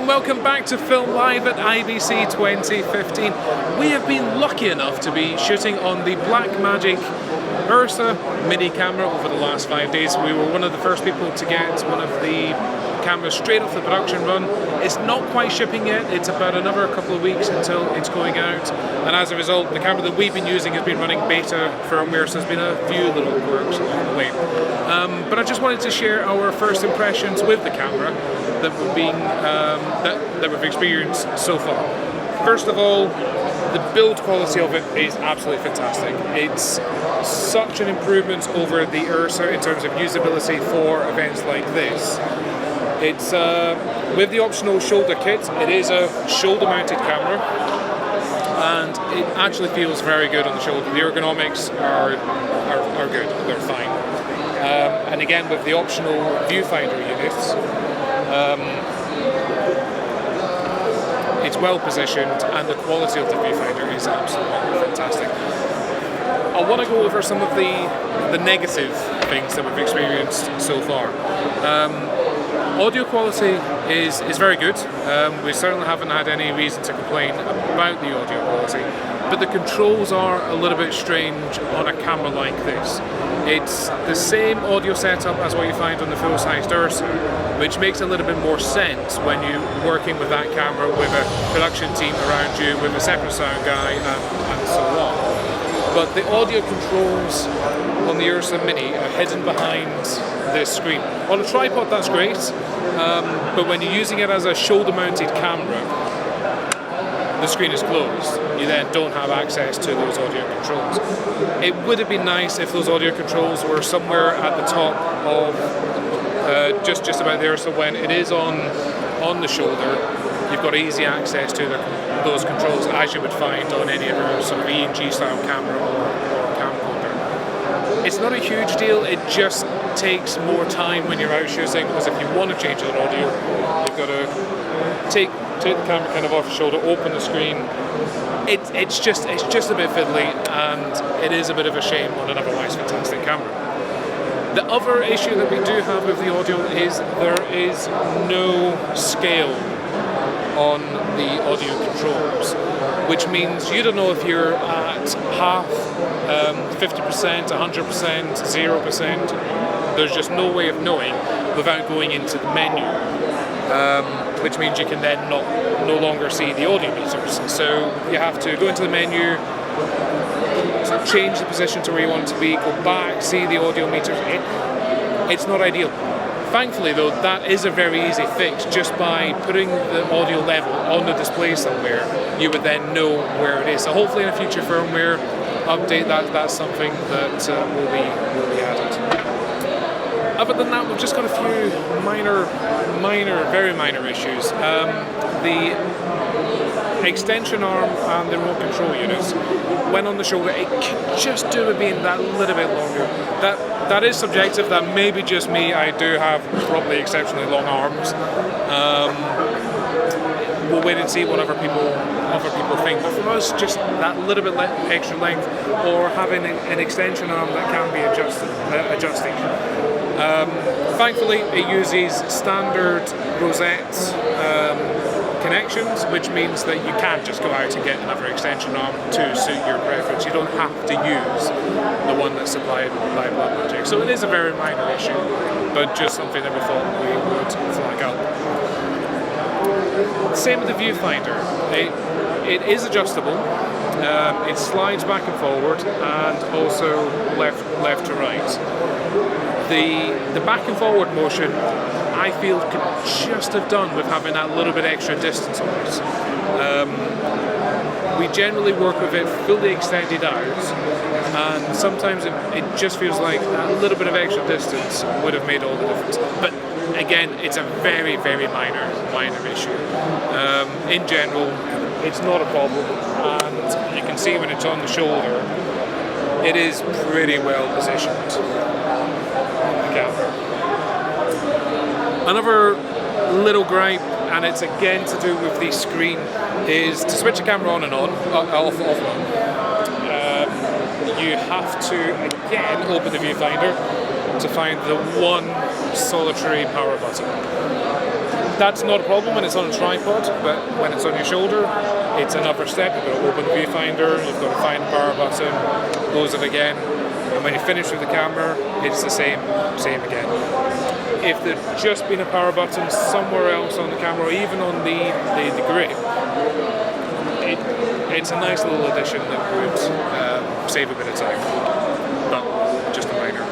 and welcome back to Film Live at IBC 2015. We have been lucky enough to be shooting on the Blackmagic URSA Mini camera over the last 5 days. We were one of the first people to get one of the cameras straight off the production run. It's not quite shipping yet, it's about another couple of weeks until it's going out, and as a result the camera that we've been using has been running beta firmware, so there's been a few little quirks along the way. But I just wanted to share our first impressions with the camera that we've experienced so far. First of all, the build quality of it is absolutely fantastic. It's such an improvement over the URSA in terms of usability for events like this. It's with the optional shoulder kit, it is a shoulder mounted camera and it actually feels very good on the shoulder. The ergonomics are good, they're fine. And again, with the optional viewfinder units, it's well positioned and the quality of the viewfinder is absolutely fantastic. I want to go over some of the negative things that we've experienced so far. Audio quality is very good. We certainly haven't had any reason to complain about the audio quality, but the controls are a little bit strange on a camera like this. It's the same audio setup as what you find on the full-sized URSA, which makes a little bit more sense when you're working with that camera with a production team around you, with a separate sound guy and so on. But the audio controls on the URSA Mini are hidden behind this screen. On a tripod that's great, but when you're using it as a shoulder-mounted camera, the screen is closed. You then don't have access to those audio controls. It would have been nice if those audio controls were somewhere at the top of just about there, so when it is on the shoulder, you've got easy access to those controls as you would find on any other sort of ENG style camera or camcorder. It's not a huge deal, it just takes more time when you're out shooting, because if you want to change that audio, you've got to take the camera kind of off your shoulder, open the screen. It's just a bit fiddly, and it is a bit of a shame on an otherwise fantastic camera. The other issue that we do have with the audio is there is no scale on the audio controls, which means you don't know if you're at half, 50%, 100%, 0%. There's just no way of knowing without going into the menu, which means you can then no longer see the audio meters. So you have to go into the menu, so change the position to where you want it to be, go back, see the audio meters. It's not ideal. Thankfully though, that is a very easy fix. Just by putting the audio level on the display somewhere, you would then know where it is. So hopefully in a future firmware update, that's something that will be added. Other than that, we've just got a few very minor issues. The extension arm and the remote control units, when on the shoulder, it could just do with being that little bit longer. That is subjective, that may be just me. I do have probably exceptionally long arms. We'll wait and see what other people think, but for us, just that little bit extra length, or having an extension arm that can be adjusting. Thankfully, it uses standard rosette connections, which means that you can just go out and get another extension arm to suit your preference. You don't have to use the one that's supplied by Blackmagic. So it is a very minor issue, but just something that we thought we would flag up. Same with the viewfinder. It is adjustable. It slides back and forward, and also left to right. The back and forward motion, I feel, could just have done with having that little bit extra distance on it. We generally work with it fully extended out, and sometimes it just feels like that little bit of extra distance would have made all the difference. But again, it's a very minor issue. In general, it's not a problem, and you can see when it's on the shoulder, it is pretty well positioned. The camera. Another little gripe, and it's again to do with the screen, is to switch the camera on and on, off and on. You have to again open the viewfinder to find the one solitary power button. That's not a problem when it's on a tripod, but when it's on your shoulder, it's another step. You've got to open the viewfinder, you've got to find the power button, close it again, and when you finish with the camera, it's the same again. If there'd just been a power button somewhere else on the camera, or even on the grip, it's a nice little addition that would save a bit of time, but just a minor.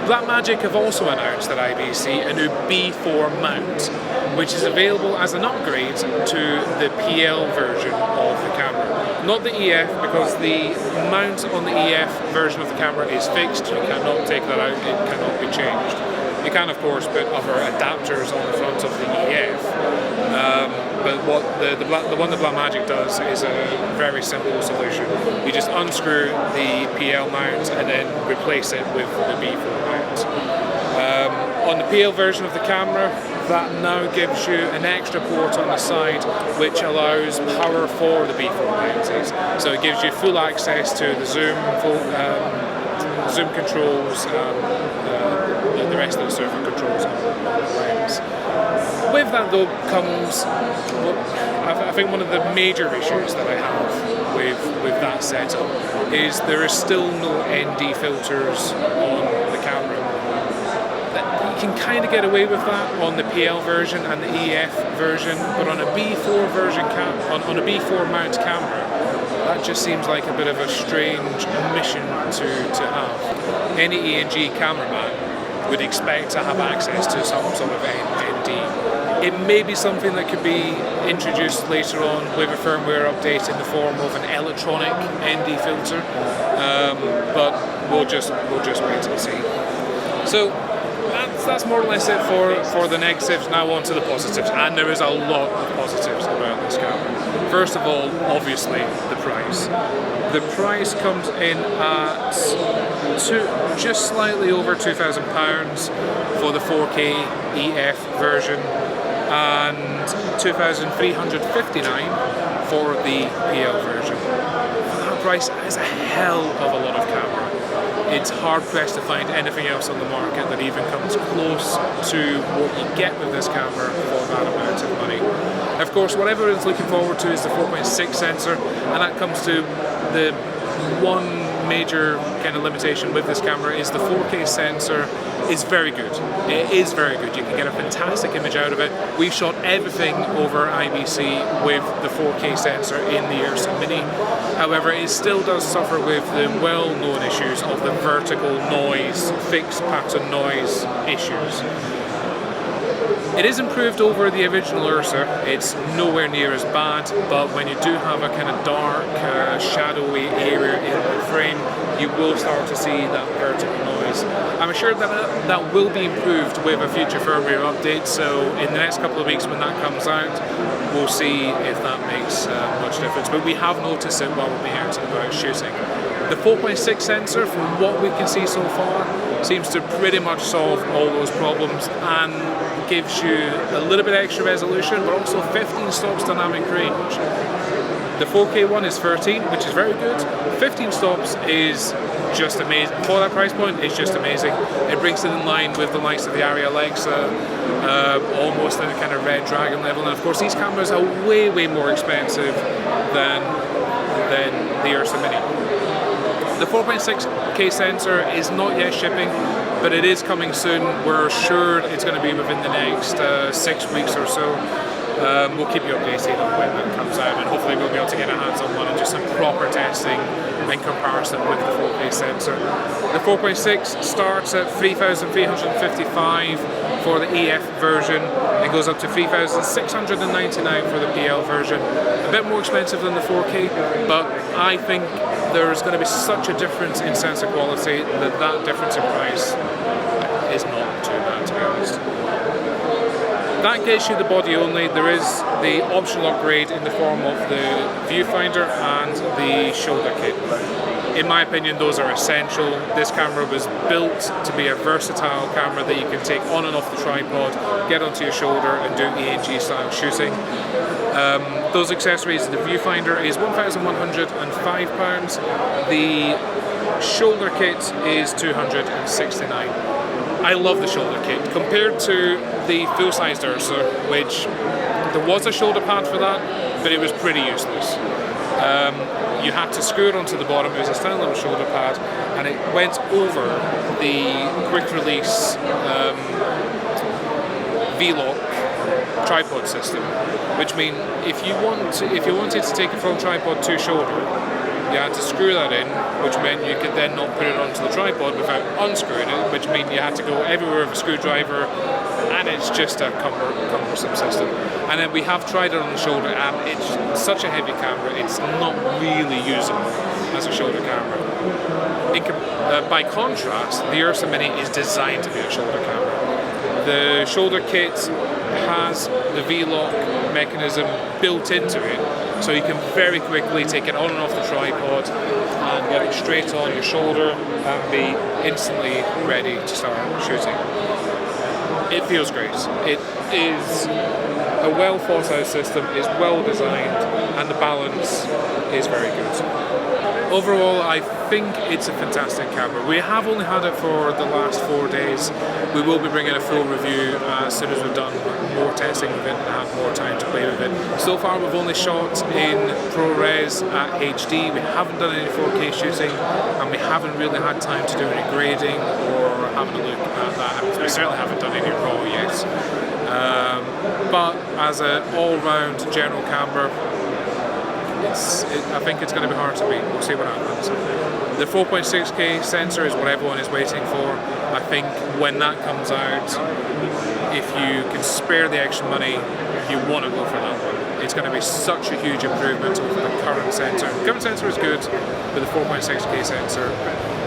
Blackmagic have also announced at IBC a new B4 mount, which is available as an upgrade to the PL version of the camera. Not the EF, because the mount on the EF version of the camera is fixed. You cannot take that out, it cannot be changed. You can, of course, put other adapters on the front of the EF, but what the one that Blackmagic does is a very simple solution. You just unscrew the PL mount and then replace it with the B4 mount. On the PL version of the camera, that now gives you an extra port on the side which allows power for the B4 lenses. So it gives you full access to the zoom, zoom controls, the rest of the surface controls on the lens. With that though comes, I think one of the major issues that I have with that setup is there is still no ND filters on the camera. You can kind of get away with that on the PL version and the EF version, but on a B4 version on a B4 mount camera, that just seems like a bit of a strange omission to have. Any ENG cameraman would expect to have access to some sort of ND. It may be something that could be introduced later on with a firmware update in the form of an electronic ND filter, but we'll just wait and see. So that's more or less it for the negatives. Now on to the positives, and there is a lot of positives about this camera. First of all, obviously, the price. The price comes in at just slightly over £2,000 for the 4K EF version, and £2,359 for the PL version. For that price, that is a hell of a lot of camera. It's hard pressed to find anything else on the market that even comes close to what you get with this camera for that amount of money. Of course, what everyone's looking forward to is the 4.6 sensor, and that comes to the one major kind of limitation with this camera is the 4K sensor is very good. It is very good. You can get a fantastic image out of it. We shot everything over IBC with the 4K sensor in the URSA Mini. However, it still does suffer with the well-known issues of the vertical noise, fixed pattern noise issues. It is improved over the original URSA. It's nowhere near as bad, but when you do have a kind of dark, shadowy area in the frame, you will start to see that vertical noise. I'm sure that that will be improved with a future firmware update, so in the next couple of weeks when that comes out, we'll see if that makes much difference. But we have noticed it while we've been out and about shooting. The 4.6 sensor, from what we can see so far, seems to pretty much solve all those problems and gives you a little bit extra resolution, but also 15 stops dynamic range. The 4K one is 13, which is very good. 15 stops is just amazing. For that price point, it's just amazing. It brings it in line with the likes of the Arri Alexa, almost at a kind of Red Dragon level. And of course, these cameras are way, way more expensive than the URSA Mini. The 4.6K sensor is not yet shipping, but it is coming soon. We're sure it's going to be within the next 6 weeks or so. We'll keep you updated on when that comes out, and hopefully we'll be able to get our hands on one and do some proper testing in comparison with the 4K sensor. The 4.6 starts at $3,355 for the EF version. It goes up to $3,699 for the PL version. A bit more expensive than the 4K, but I think there's going to be such a difference in sensor quality that that difference in price is not too bad, to be honest. That gets you the body only. There is the optional upgrade in the form of the viewfinder and the shoulder kit. In my opinion, those are essential. This camera was built to be a versatile camera that you can take on and off the tripod, get onto your shoulder and do ENG style shooting. Those accessories, the viewfinder is £1,105. The shoulder kit is £269. I love the shoulder kit. Compared to the full-sized Ursa, which there was a shoulder pad for that, but it was pretty useless. You had to screw it onto the bottom. It was a tiny little shoulder pad, and it went over the quick release V-lock tripod system, which means if you wanted to take it from tripod to shoulder, you had to screw that in, which meant you could then not put it onto the tripod without unscrewing it, which meant you had to go everywhere with a screwdriver, and it's just a cumbersome system. And then we have tried it on the shoulder, and it's such a heavy camera, it's not really usable as a shoulder camera. By contrast, the Ursa Mini is designed to be a shoulder camera. The shoulder kit has the V-lock mechanism built into it, so you can very quickly take it on and off the tripod and get it straight on your shoulder and be instantly ready to start shooting. It feels great. It is a well thought out system, it's well designed, and the balance is very good. Overall, I think it's a fantastic camera. We have only had it for the last 4 days. We will be bringing a full review as soon as we've done more testing with it and have more time to play with it. So far we've only shot in ProRes at HD. We haven't done any 4K shooting, and we haven't really had time to do any grading or having a look at that. We certainly haven't done any RAW yet. But as an all-round general camera, I think it's going to be hard to beat. We'll see what happens. The 4.6K sensor is what everyone is waiting for. I think when that comes out, if you can spare the extra money, you want to go for that one. It's going to be such a huge improvement over the current sensor. The current sensor is good, but the 4.6K sensor,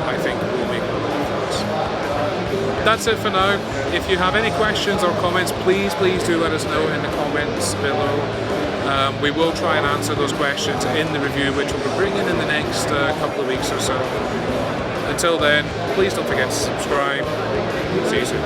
I think, will make a difference. That's it for now. If you have any questions or comments, please do let us know in the comments below. We will try and answer those questions in the review, which we'll be bringing in the next couple of weeks or so. Until then, please don't forget to subscribe. See you soon.